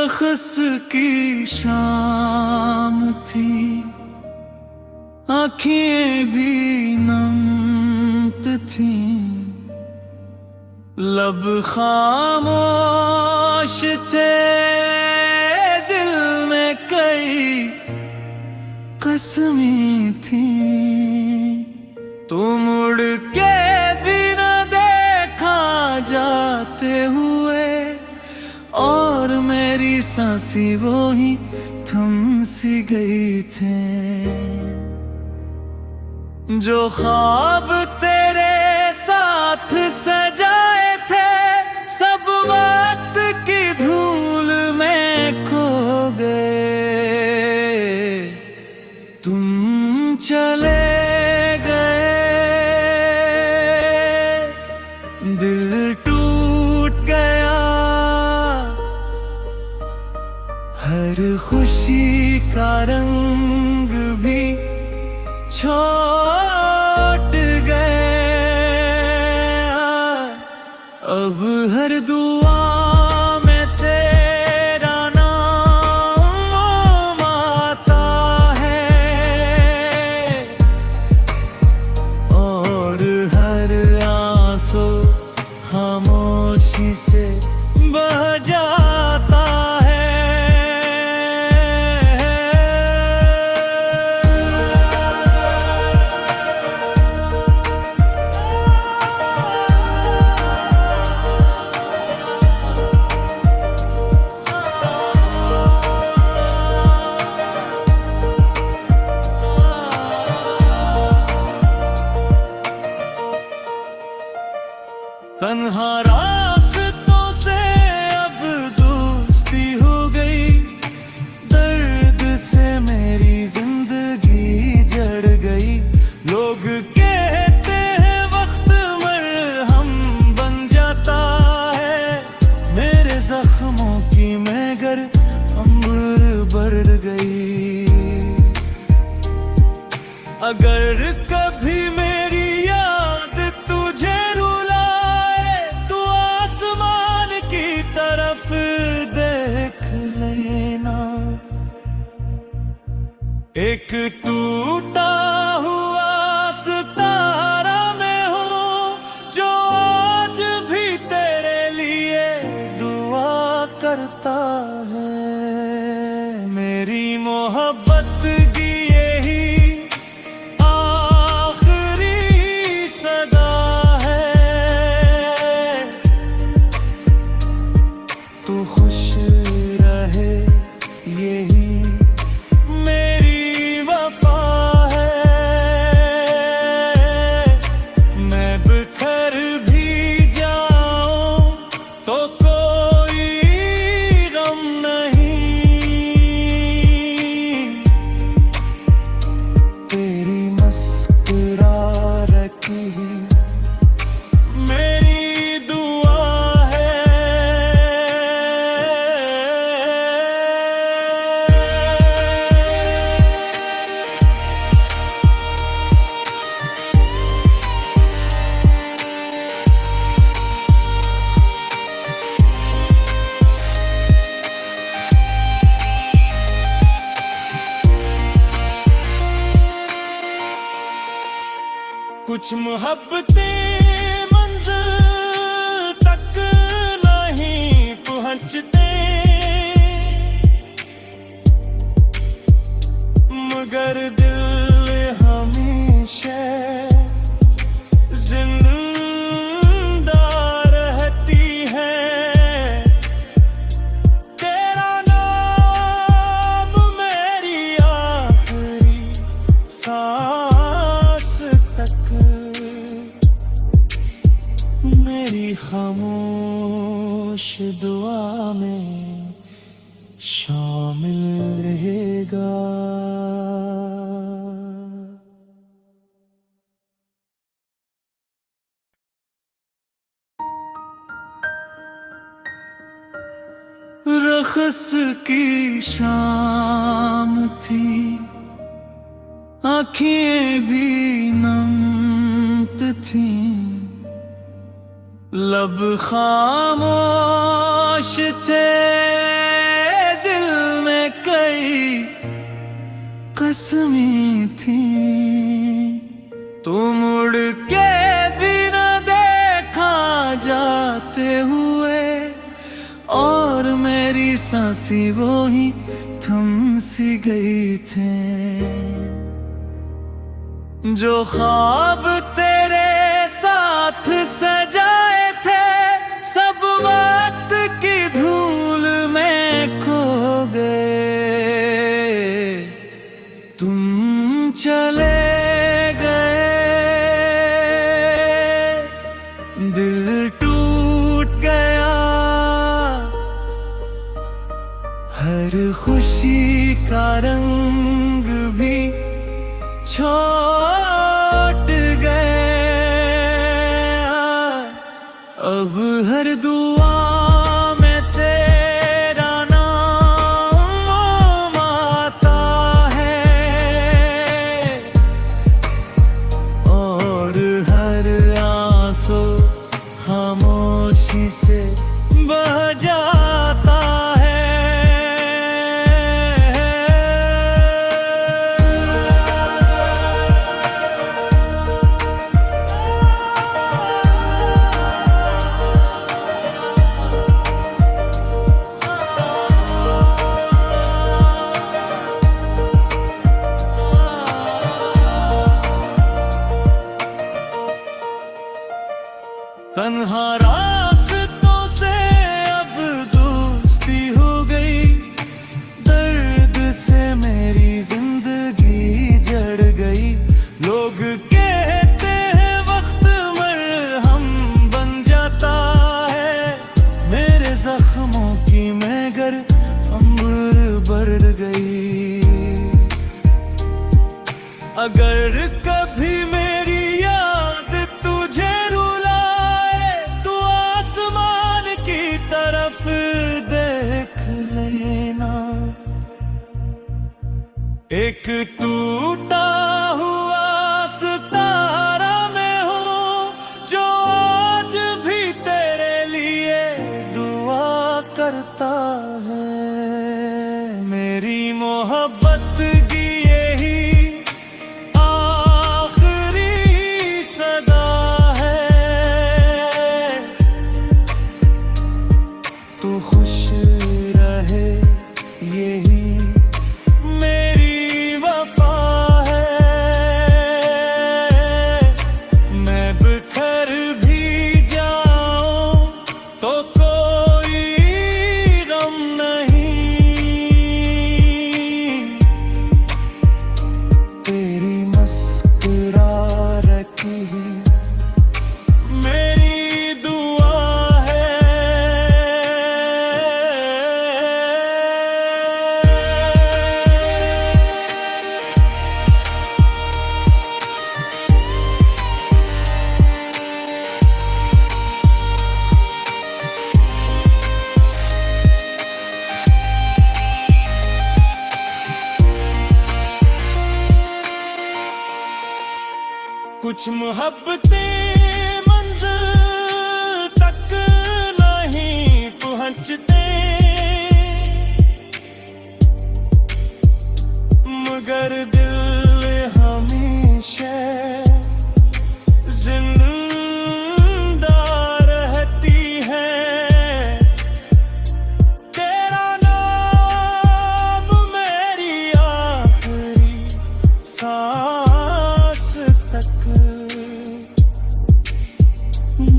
शख्स की शाम थी, आँखें भी नम थी, लब खामोश थे, दिल में कई कसमें थी। तुम मुड़ के भी न देखा जाते हुए, और मेरी सांसी वो ही थम सी गई थे। जो ख्वाब तेरे साथ सजाए थे, सब वक्त की धूल में खो गए। तुम चले गए, दिल टूट गया, हर खुशी का रंग भी छूट गया। अब हर दुआ में तेरा नाम आता है, और हर आंसू खामोशी से बह जाता है। तन्हा रास्तों से अब दोस्ती हो गई, दर्द से मेरी जिंदगी जड़ गई। लोग कहते हैं वक्त मरहम बन जाता है, मेरे जख्मों की महगर अंबर बढ़ गई। अगर कभी मेरी याद तुझे तरफ देख लेना, एक टूटा हुआ सितारा में हूँ, जो आज भी तेरे लिए दुआ करता है। मेरी मोहब्बत की यही आखिरी सदा है, तू खुश रहे यही मेरी वफा है। मैं बिखर भी जाऊं तो कोई गम नहीं, तेरी मुस्कुराहट ही मेरी दुआ है। कुछ मोहब्बतें मंजिल तक नहीं पहुंचते, मगर दिल हमेशा जिंदा रहती है। तेरा नाम मेरी आखिरी सांस तक मेरी खामोश दुआ में शामिल रहेगा। रख्स की शाम थी, आँखें भी नम थी, लब खामोश थे, कसमी थी। तू मुड़ के भी न देखा जाते हुए, और मेरी सांसी वो ही थम सी गई थे। जो ख्वाब तेरे साथ सजाए थे, सब वक्त की धूल में खो गए। तुम चले गए, दिल टूट गया। हर खुशी का रंग भी छोड़ गया। अब हर दुआ में तेरा नाम आता है, और हर आंसू खामोशी से बह जाता है। तन्हा रास्तों से अब दोस्ती हो गई, दर्द से मेरी जिंदगी जड़ गई। लोग कहते हैं वक्त मरहम बन जाता है, मेरे जख्मों की महगर अंबर बढ़ गई। अगर कभी मेरी याद तुझे तरफ देख लेना, एक टूटा हुआ सितारा मैं हूँ, जो आज भी तेरे लिए दुआ करता है। मेरी मोहब्बत की यही आखिरी सदा है। तू खुश रहे, यही मेरी वफा है। मैं बिखर भी जाऊं तो कोई गम नहीं, तेरी मुस्कुराहट ही मेरी दुआ है। कुछ मोहब्बतें मंजिल तक नहीं पहुंचते, मगर दिल हमेशा जिंदा रहती है। तेरा नाम मेरी आखिरी सांस तक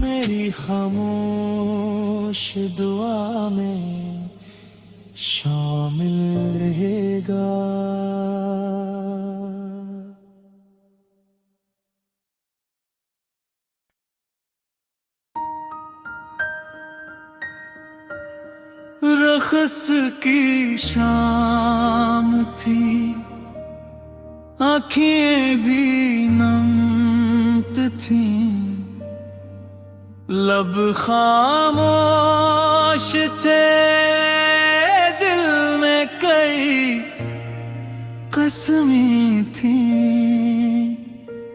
मेरी खामोश दुआ में शामिल रहेगा। रखस की शाम थी, आँखें भी नम थी, लब खामोश थे, दिल में कई कसमें थी।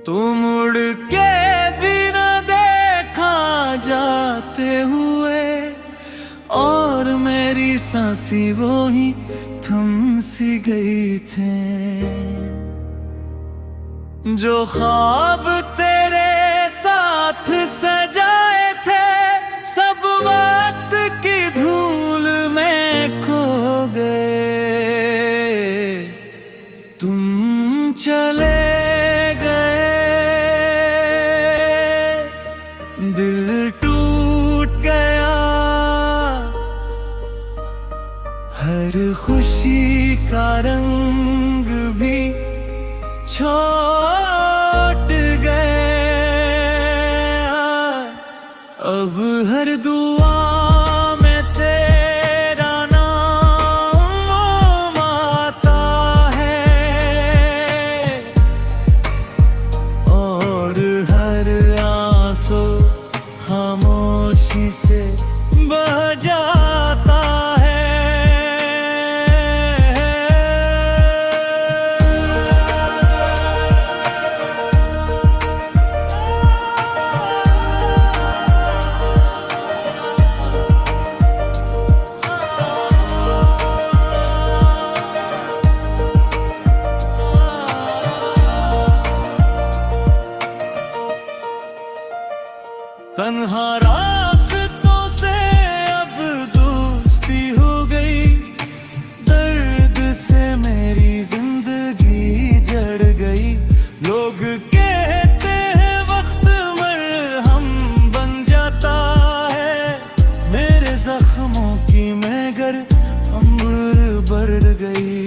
तू मुड़ के भी न देखा जाते हुए, और मेरी सांसी वो ही थम सी गई थे। जो ख्वाब तेरे साथ सजाए थे सब वक्त की धूल में खो गए। तुम चले गए, दिल टूट गया, हर खुशी का रंग भी छूट गया। अब हर दुआ में तेरा नाम आता है और हर आंसू खामोशी से बह जाता है। तन्हा रास्तों से अब दोस्ती हो गई, दर्द से मेरी जिंदगी जड़ गई। लोग कहते हैं वक्त मरहम बन जाता है, मेरे जख्मों की मगर उम्र बढ़ गई।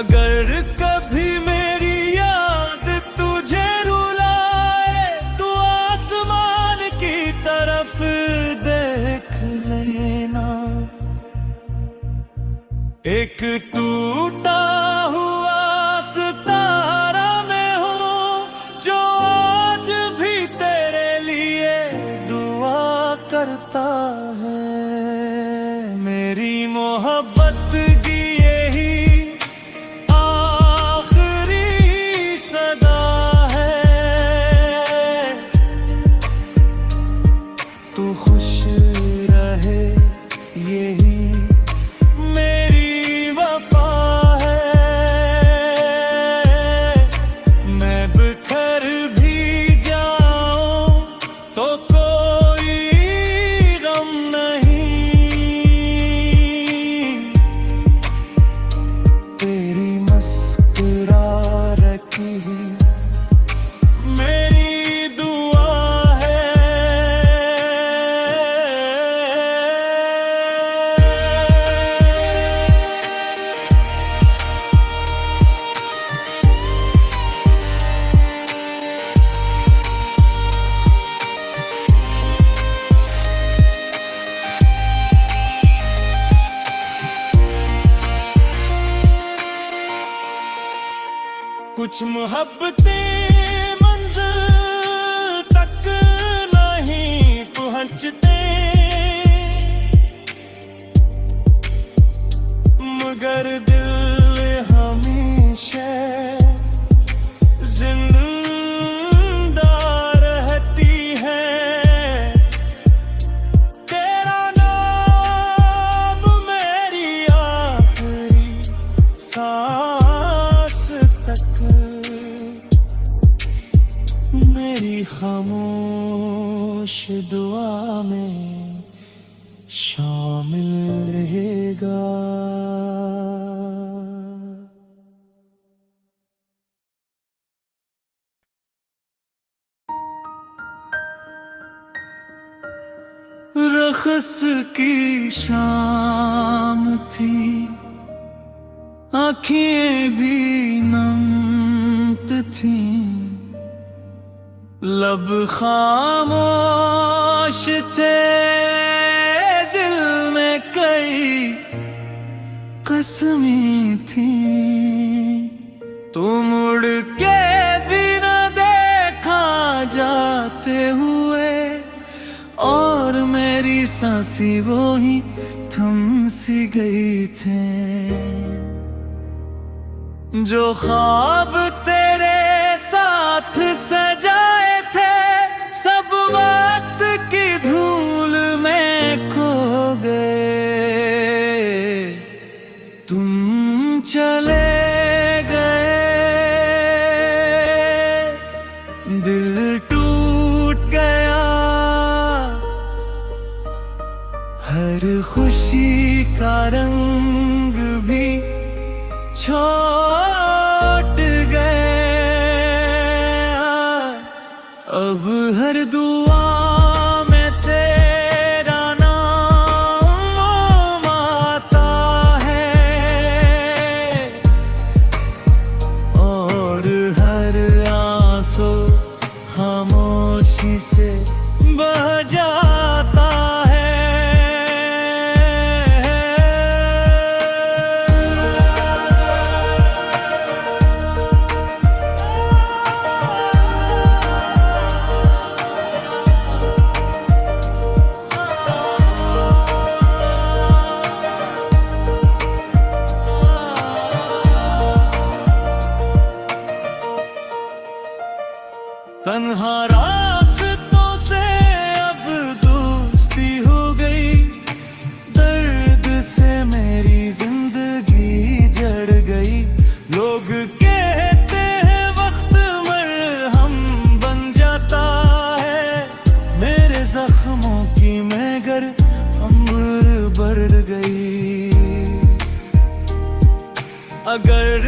अगर कभी मेरी याद तुझे रुलाए तो आसमान की तरफ देख लेना। एक टूटा हुआ सितारा मैं हूँ जो आज भी तेरे लिए दुआ करता है। मेरी मोहब्बत की यही तू खुश रहे यही मेरी वफा है। मैं बिखर भी जाऊं तो कोई गम नहीं, तेरी मुस्कुराहट ही मेरी दुआ है। कुछ मोहब्बतें मंजिल तक नहीं पहुंचते, मगर दिल हमेशा जिंदा रहती है। तेरा नाम मेरी आखिरी सांस तक मेरी खामोश दुआ में शामिल रहेगा। रख्स की शाम थी, आँखें भी नम थी, लब खामोश थे, दिल में कई कसमें थी। तू मुड़ के भी न देखा जाते हुए और मेरी सांसें वो ही थम सी गई थे। जो ख्वाब तेरे साथ सजाए थे सब वक्त की धूल में खो गए। दिल टूट गया, हर खुशी का रंग भी छोड़ गया। अब हर दुआ में तेरा नाम आता है, और हर आंसू खामोशी से बह जाता है। तन्हा रास्तों से अब दोस्ती हो गई, दर्द से मेरी जिंदगी जड़ गई। लोग कहते हैं वक्त मरहम बन जाता है, मेरे जख्मों की महगर अंबर बढ़ गई। अगर